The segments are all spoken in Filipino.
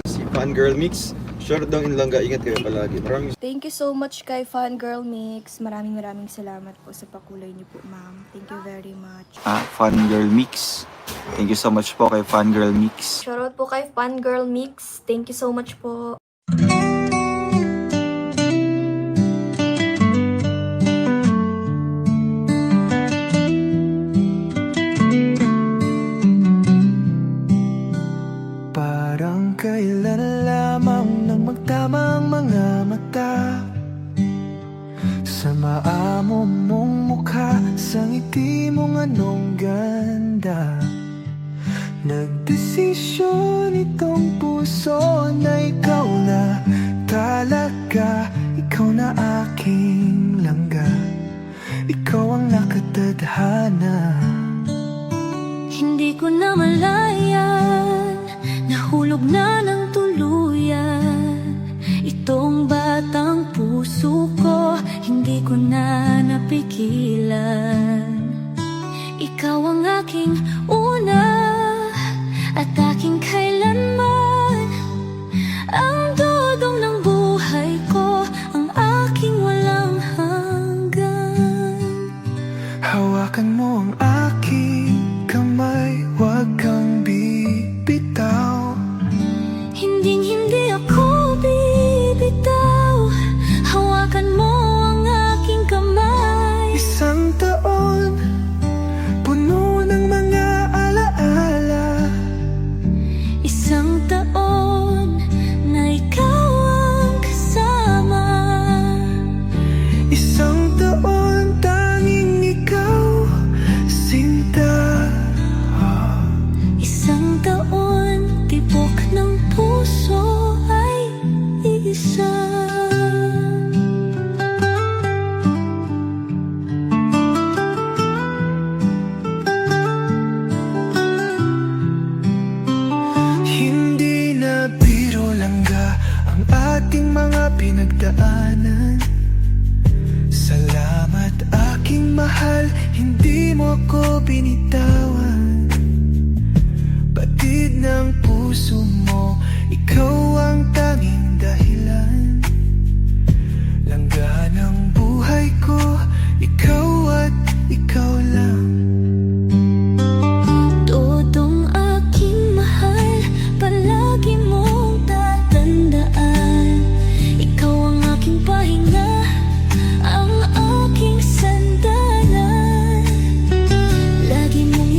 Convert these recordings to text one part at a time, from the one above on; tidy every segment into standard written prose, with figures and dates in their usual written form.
Si Fangirl Mix. Short daw in Langga. Ingat kayo palagi. Maraming Thank you so much kay Fangirl Mix. Maraming salamat po sa pakulay niyo po, ma'am. Thank you very much. Fangirl Mix. Thank you so much po kay Fangirl Mix. Shoutout po kay Fangirl Mix. Thank you so much po. Parang kailan lamang nang magtamang mga mata sa maamo mong mukha, sa ngiti mong anong ganda. Nagdesisyon itong puso na ikaw na talaga. Ikaw na aking langga, ikaw ang nakatadhana. Hindi ko na malayan, nahulog na ng tuluyan itong batang puso ko, hindi ko na napigilan. Ikaw ang aking una at aking kailanman, ang dudong ng buhay ko, ang aking walang hanggan. Hawakan mo ang aking kamay, huwag kang bibitaw. Hindi ako bibitaw, hawakan mo ang aking kamay. Isang taon, puno ng mga alaala. Isang taon na ikaw ang kasama. Isang taon, tanging ikaw, sinta. Isang taon, tibok ng puso ay isa. Hindi na biro langga ang ating mga pinagdaanan. Salamat aking mahal, hindi mo ko binitawan. Batid ng puso mo, ikaw ang tanging dahilan. Langga ng buhay ko, ikaw at ikaw lang. Todong aking mahal, palagi mong tatandaan. Ikaw ang aking pahinga, ang aking sandalan. Lagi mong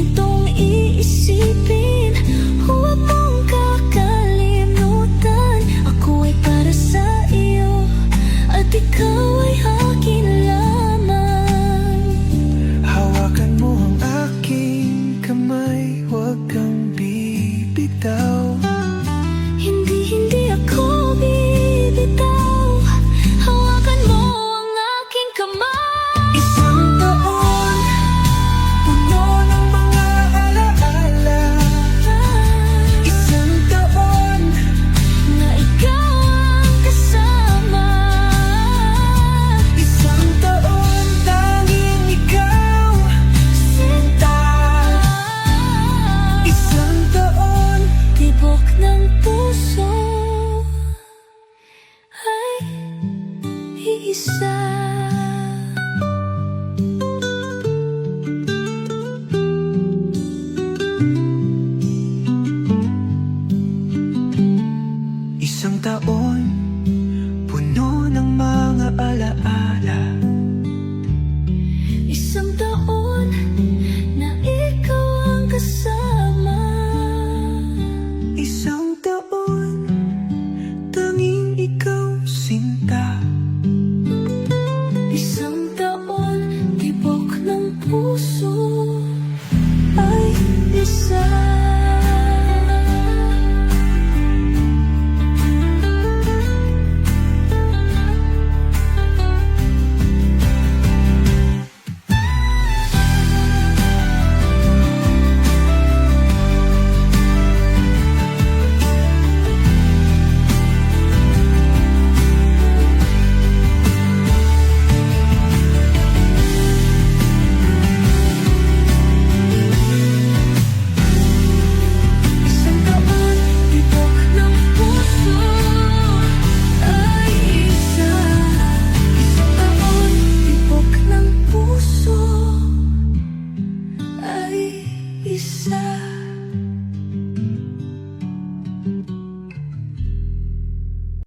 isa.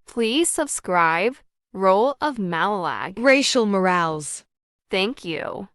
Please subscribe Role of Malalag. Racial Morales. Thank you.